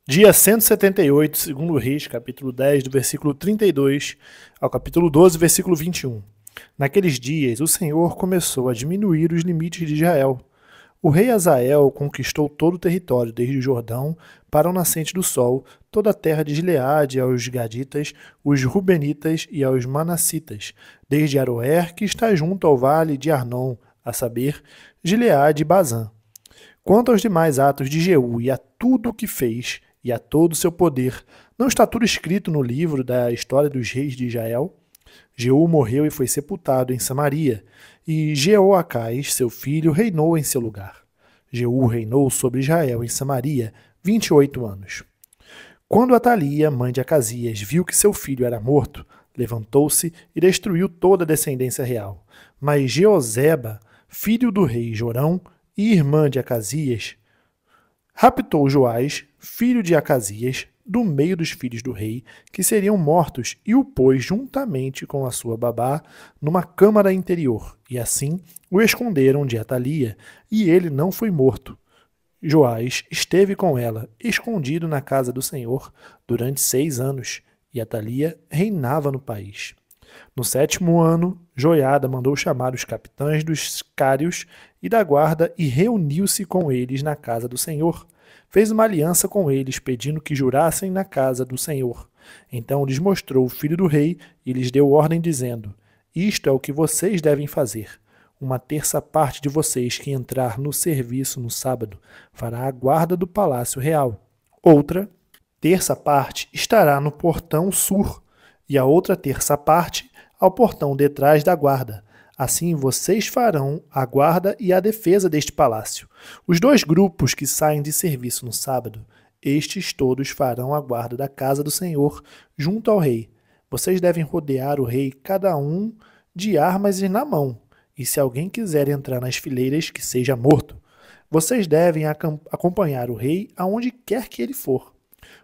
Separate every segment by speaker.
Speaker 1: Dia 178, segundo Reis, capítulo 10, do versículo 32 ao capítulo 12, versículo 21. Naqueles dias, o Senhor começou a diminuir os limites de Israel. O rei Azael conquistou todo o território, desde o Jordão para o nascente do sol, toda a terra de Gileade aos Gaditas, os Rubenitas e aos Manassitas, desde Aroer, que está junto ao vale de Arnon, a saber, Gileade e Bazã. Quanto aos demais atos de Jeú e a tudo o que fez, e a todo o seu poder, não está tudo escrito no livro da história dos reis de Israel? Jeú morreu e foi sepultado em Samaria, e Jeoacás, seu filho, reinou em seu lugar. Jeú reinou sobre Israel em Samaria 28 anos. Quando Atalia, mãe de Acasias, viu que seu filho era morto, levantou-se e destruiu toda a descendência real. Mas Jeozeba, filho do rei Jorão e irmã de Acasias, raptou Joás, filho de Acasias, do meio dos filhos do rei, que seriam mortos, e o pôs juntamente com a sua babá numa câmara interior, e assim o esconderam de Atalia, e ele não foi morto. Joás esteve com ela, escondido na casa do Senhor, durante 6 anos, e Atalia reinava no país. No 7º ano, Joiada mandou chamar os capitães dos cários e da guarda e reuniu-se com eles na casa do Senhor. Fez uma aliança com eles, pedindo que jurassem na casa do Senhor. Então lhes mostrou o filho do rei e lhes deu ordem, dizendo: Isto é o que vocês devem fazer. Uma terça parte de vocês que entrar no serviço no sábado fará a guarda do palácio real. Outra terça parte estará no portão sul, e a outra terça parte ao portão detrás da guarda. Assim vocês farão a guarda e a defesa deste palácio. Os 2 grupos que saem de serviço no sábado, estes todos farão a guarda da casa do Senhor junto ao rei. Vocês devem rodear o rei, cada um de armas na mão, e se alguém quiser entrar nas fileiras, que seja morto. Vocês devem acompanhar o rei aonde quer que ele for.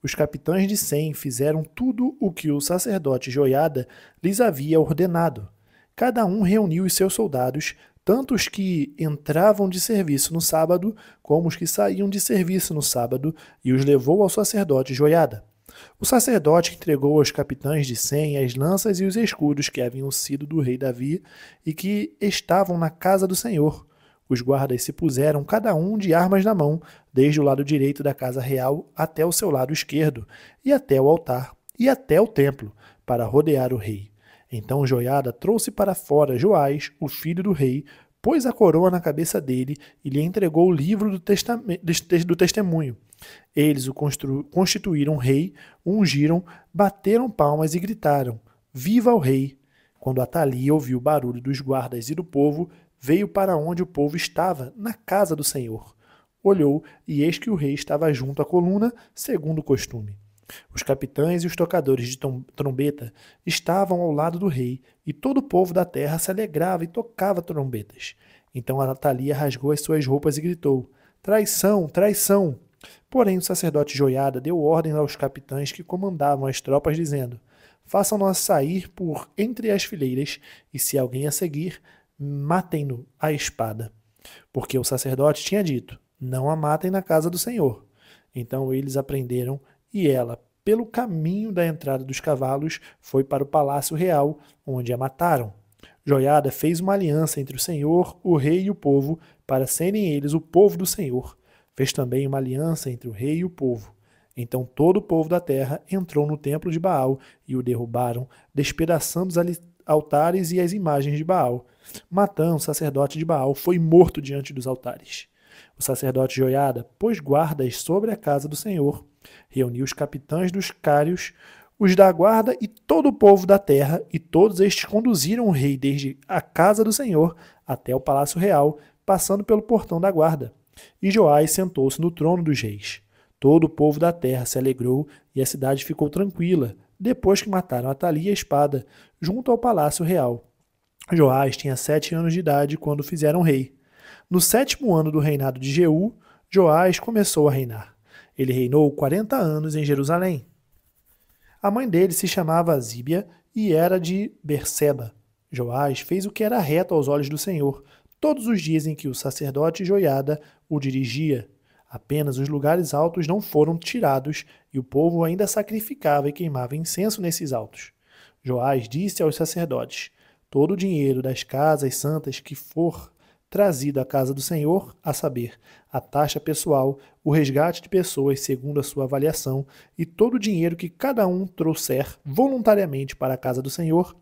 Speaker 1: Os capitães de 100 fizeram tudo o que o sacerdote Joiada lhes havia ordenado. Cada um reuniu os seus soldados, tanto os que entravam de serviço no sábado, como os que saíam de serviço no sábado, e os levou ao sacerdote Joiada. O sacerdote entregou aos capitães de 100 as lanças e os escudos que haviam sido do rei Davi e que estavam na casa do Senhor. Os guardas se puseram cada um de armas na mão, desde o lado direito da casa real até o seu lado esquerdo, e até o altar, e até o templo, para rodear o rei. Então Joiada trouxe para fora Joás, o filho do rei, pôs a coroa na cabeça dele e lhe entregou o livro do testemunho. Eles o constituíram rei, o ungiram, bateram palmas e gritaram: Viva o rei! Quando Atalia ouviu o barulho dos guardas e do povo, veio para onde o povo estava, na casa do Senhor. Olhou, e eis que o rei estava junto à coluna, segundo o costume. Os capitães e os tocadores de trombeta estavam ao lado do rei, e todo o povo da terra se alegrava e tocava trombetas. Então Atalia rasgou as suas roupas e gritou: Traição, traição! Porém o sacerdote Joiada deu ordem aos capitães que comandavam as tropas, dizendo: Façam-nos sair por entre as fileiras, e se alguém a seguir, matem-no à espada. Porque o sacerdote tinha dito: Não a matem na casa do Senhor. Então eles a prenderam, e ela, pelo caminho da entrada dos cavalos, foi para o palácio real, onde a mataram. Joiada fez uma aliança entre o Senhor, o rei e o povo, para serem eles o povo do Senhor. Fez também uma aliança entre o rei e o povo. Então todo o povo da terra entrou no templo de Baal e o derrubaram, despedaçando os altares e as imagens de Baal. Matã, o sacerdote de Baal, foi morto diante dos altares. O sacerdote Joiada pôs guardas sobre a casa do Senhor, reuniu os capitães dos cários, os da guarda e todo o povo da terra, e todos estes conduziram o rei desde a casa do Senhor até o palácio real, passando pelo portão da guarda. E Joás sentou-se no trono dos reis. Todo o povo da terra se alegrou e a cidade ficou tranquila, depois que mataram Atalia a espada, junto ao palácio real. Joás tinha 7 anos de idade quando o fizeram rei. No 7º ano do reinado de Jeú, Joás começou a reinar. Ele reinou 40 anos em Jerusalém. A mãe dele se chamava Zíbia e era de Berseba. Joás fez o que era reto aos olhos do Senhor, todos os dias em que o sacerdote Joiada o dirigia. Apenas os lugares altos não foram tirados e o povo ainda sacrificava e queimava incenso nesses altos. Joás disse aos sacerdotes: todo o dinheiro das casas santas que for trazido à casa do Senhor, a saber, a taxa pessoal, o resgate de pessoas segundo a sua avaliação e todo o dinheiro que cada um trouxer voluntariamente para a casa do Senhor,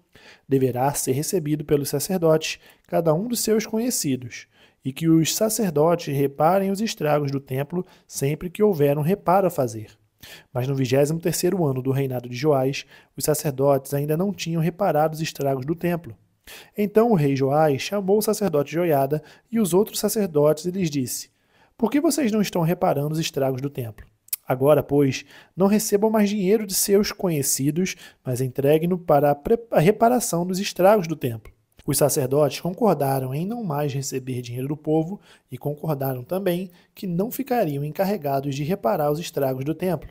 Speaker 1: deverá ser recebido pelos sacerdotes, cada um dos seus conhecidos, e que os sacerdotes reparem os estragos do templo sempre que houver um reparo a fazer. Mas no 23º ano do reinado de Joás, os sacerdotes ainda não tinham reparado os estragos do templo. Então o rei Joás chamou o sacerdote Joiada e os outros sacerdotes e lhes disse: por que vocês não estão reparando os estragos do templo? Agora, pois, não recebam mais dinheiro de seus conhecidos, mas entreguem-no para a reparação dos estragos do templo. Os sacerdotes concordaram em não mais receber dinheiro do povo e concordaram também que não ficariam encarregados de reparar os estragos do templo.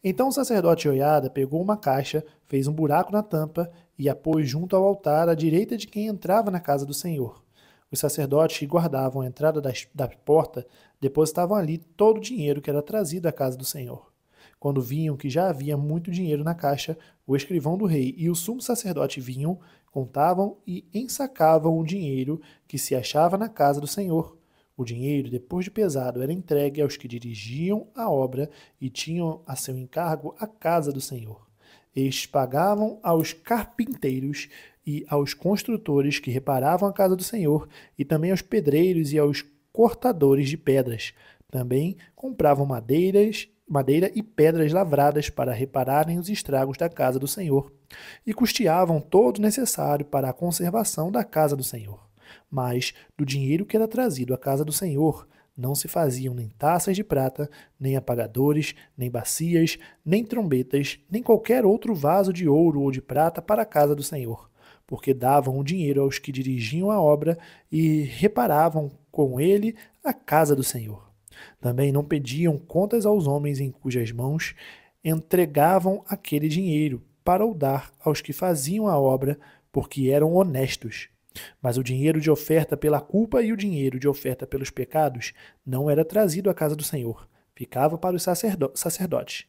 Speaker 1: Então o sacerdote Joiada pegou uma caixa, fez um buraco na tampa e a pôs junto ao altar à direita de quem entrava na casa do Senhor. Os sacerdotes que guardavam a entrada da porta depositavam ali todo o dinheiro que era trazido à casa do Senhor. Quando viam que já havia muito dinheiro na caixa, o escrivão do rei e o sumo sacerdote vinham, contavam e ensacavam o dinheiro que se achava na casa do Senhor. O dinheiro, depois de pesado, era entregue aos que dirigiam a obra e tinham a seu encargo a casa do Senhor. Estes pagavam aos carpinteiros e aos construtores que reparavam a casa do Senhor, e também aos pedreiros e aos cortadores de pedras. Também compravam madeira e pedras lavradas para repararem os estragos da casa do Senhor, e custeavam todo o necessário para a conservação da casa do Senhor. Mas, do dinheiro que era trazido à casa do Senhor, não se faziam nem taças de prata, nem apagadores, nem bacias, nem trombetas, nem qualquer outro vaso de ouro ou de prata para a casa do Senhor, porque davam o dinheiro aos que dirigiam a obra e reparavam com ele a casa do Senhor. Também não pediam contas aos homens em cujas mãos entregavam aquele dinheiro para o dar aos que faziam a obra, porque eram honestos. Mas o dinheiro de oferta pela culpa e o dinheiro de oferta pelos pecados não era trazido à casa do Senhor, ficava para os sacerdotes.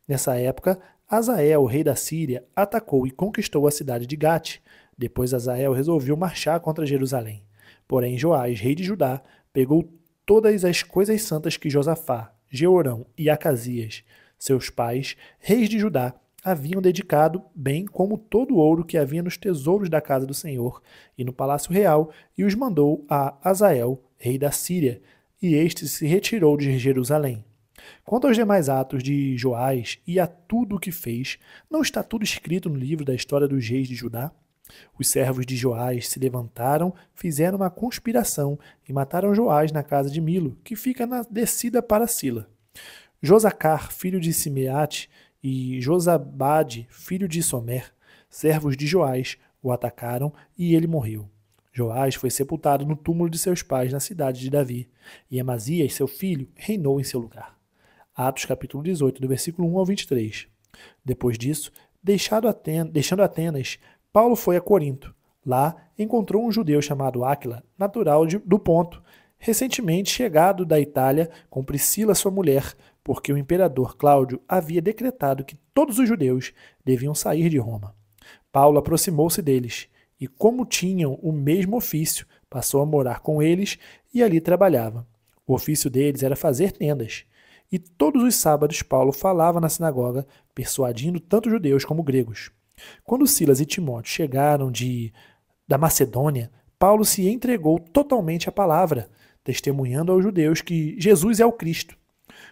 Speaker 1: Nessa época, Hazael, rei da Síria, atacou e conquistou a cidade de Gate. Depois Hazael resolveu marchar contra Jerusalém. Porém Joás, rei de Judá, pegou todas as coisas santas que Josafá, Jeorão e Acasias, seus pais, reis de Judá, haviam dedicado, bem como todo o ouro que havia nos tesouros da casa do Senhor e no palácio real, e os mandou a Hazael, rei da Síria, e este se retirou de Jerusalém. Quanto aos demais atos de Joás e a tudo o que fez, não está tudo escrito no livro da história dos reis de Judá? Os servos de Joás se levantaram, fizeram uma conspiração e mataram Joás na casa de Milo, que fica na descida para Sila. Josacar, filho de Simeate, e Josabade, filho de Somer, servos de Joás, o atacaram e ele morreu. Joás foi sepultado no túmulo de seus pais na cidade de Davi, e Amazias, seu filho, reinou em seu lugar. Atos capítulo 18, do versículo 1 ao 23. Depois disso, deixando Atenas, Paulo foi a Corinto. Lá encontrou um judeu chamado Áquila, natural do Ponto, recentemente chegado da Itália com Priscila, sua mulher, porque o imperador Cláudio havia decretado que todos os judeus deviam sair de Roma. Paulo aproximou-se deles e, como tinham o mesmo ofício, passou a morar com eles e ali trabalhava. O ofício deles era fazer tendas. E todos os sábados Paulo falava na sinagoga, persuadindo tanto judeus como gregos. Quando Silas e Timóteo chegaram da Macedônia, Paulo se entregou totalmente à palavra, testemunhando aos judeus que Jesus é o Cristo.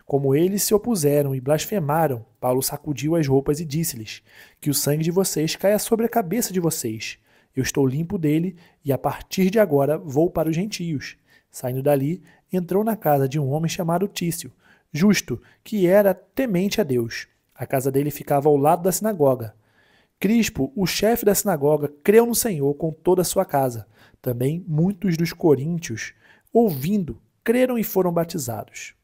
Speaker 1: Como eles se opuseram e blasfemaram, Paulo sacudiu as roupas e disse-lhes: que o sangue de vocês caia sobre a cabeça de vocês. Eu estou limpo dele e a partir de agora vou para os gentios. Saindo dali, entrou na casa de um homem chamado Tício, justo, que era temente a Deus. A casa dele ficava ao lado da sinagoga. Crispo, o chefe da sinagoga, creu no Senhor com toda a sua casa. Também muitos dos coríntios, ouvindo, creram e foram batizados.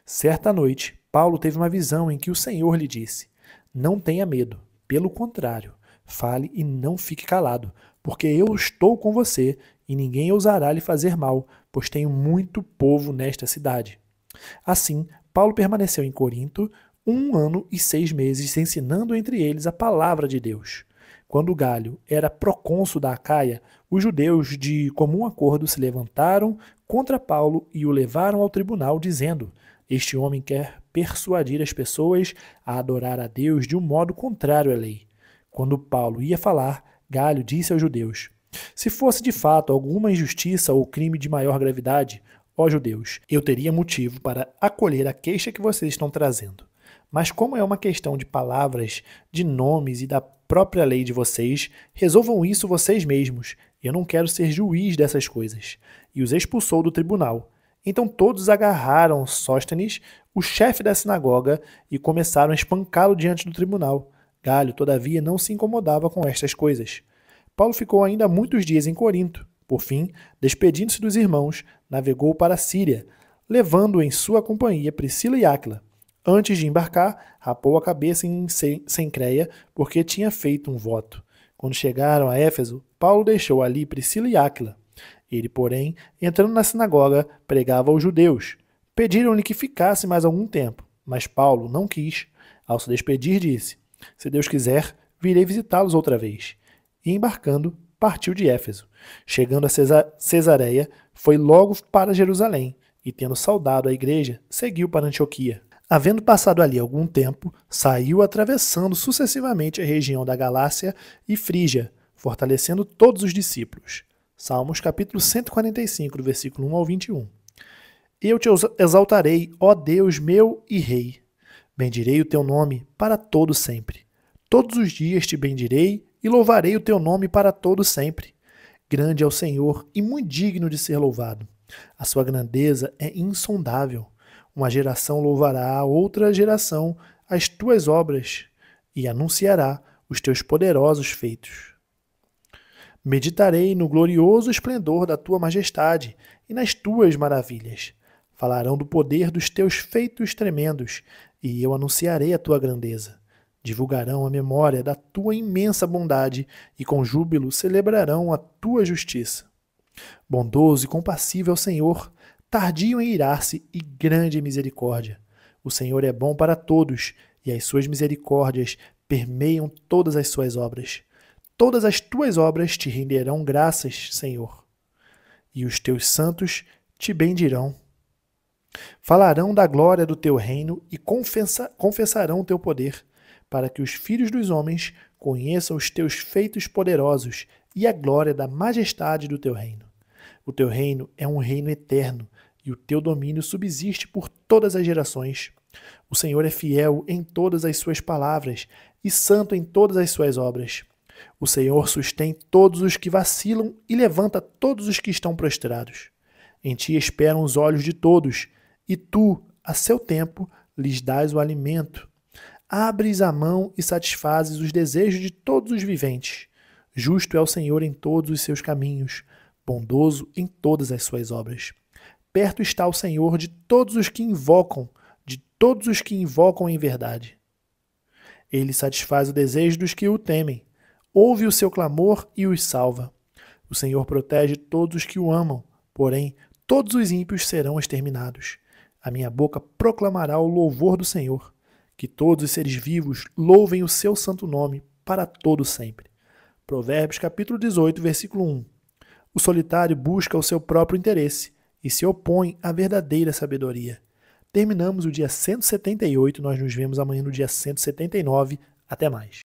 Speaker 1: Certa noite, Paulo teve uma visão em que o Senhor lhe disse: não tenha medo, pelo contrário, fale e não fique calado, porque eu estou com você e ninguém ousará lhe fazer mal, pois tenho muito povo nesta cidade. Assim, Paulo permaneceu em Corinto 1 ano e 6 meses, ensinando entre eles a palavra de Deus. Quando Galho era procônsul da Acaia, os judeus de comum acordo se levantaram contra Paulo e o levaram ao tribunal, dizendo: "Este homem quer persuadir as pessoas a adorar a Deus de um modo contrário à lei." Quando Paulo ia falar, Galho disse aos judeus: "Se fosse de fato alguma injustiça ou crime de maior gravidade, ó judeus, eu teria motivo para acolher a queixa que vocês estão trazendo. Mas como é uma questão de palavras, de nomes e da própria lei de vocês, resolvam isso vocês mesmos. Eu não quero ser juiz dessas coisas." E os expulsou do tribunal. Então todos agarraram Sóstenes, o chefe da sinagoga, e começaram a espancá-lo diante do tribunal. Galho, todavia, não se incomodava com estas coisas. Paulo ficou ainda muitos dias em Corinto. Por fim, despedindo-se dos irmãos, navegou para a Síria, levando em sua companhia Priscila e Áquila. Antes de embarcar, rapou a cabeça em Cencreia, porque tinha feito um voto. Quando chegaram a Éfeso, Paulo deixou ali Priscila e Áquila. Ele, porém, entrando na sinagoga, pregava aos judeus. Pediram-lhe que ficasse mais algum tempo, mas Paulo não quis. Ao se despedir, disse: "Se Deus quiser, virei visitá-los outra vez." E embarcando, partiu de Éfeso. Chegando a Cesareia, foi logo para Jerusalém, e tendo saudado a igreja, seguiu para Antioquia. Havendo passado ali algum tempo, saiu atravessando sucessivamente a região da Galácia e Frígia, fortalecendo todos os discípulos. Salmos capítulo 145, do versículo 1 ao 21. Eu te exaltarei, ó Deus meu e Rei. Bendirei o teu nome para todo sempre. Todos os dias te bendirei e louvarei o teu nome para todo sempre. Grande é o Senhor e muito digno de ser louvado. A sua grandeza é insondável. Uma geração louvará a outra geração as tuas obras e anunciará os teus poderosos feitos. Meditarei no glorioso esplendor da tua majestade e nas tuas maravilhas. Falarão do poder dos teus feitos tremendos, e eu anunciarei a tua grandeza. Divulgarão a memória da tua imensa bondade e com júbilo celebrarão a tua justiça. Bondoso e compassivo é o Senhor, tardio em irar-se e grande em misericórdia. O Senhor é bom para todos, e as suas misericórdias permeiam todas as suas obras. Todas as tuas obras te renderão graças, Senhor, e os teus santos te bendirão. Falarão da glória do teu reino e confessarão o teu poder, para que os filhos dos homens conheçam os teus feitos poderosos e a glória da majestade do teu reino. O teu reino é um reino eterno, e o teu domínio subsiste por todas as gerações. O Senhor é fiel em todas as suas palavras e santo em todas as suas obras. O Senhor sustém todos os que vacilam e levanta todos os que estão prostrados. Em ti esperam os olhos de todos, e tu, a seu tempo, lhes dás o alimento. Abres a mão e satisfazes os desejos de todos os viventes. Justo é o Senhor em todos os seus caminhos, bondoso em todas as suas obras. Perto está o Senhor de todos os que invocam em verdade. Ele satisfaz o desejo dos que o temem, ouve o seu clamor e os salva. O Senhor protege todos os que o amam, porém todos os ímpios serão exterminados. A minha boca proclamará o louvor do Senhor. Que todos os seres vivos louvem o seu santo nome para todo sempre. Provérbios capítulo 18, versículo 1. O solitário busca o seu próprio interesse e se opõe à verdadeira sabedoria. Terminamos o dia 178, nós nos vemos amanhã no dia 179. Até mais.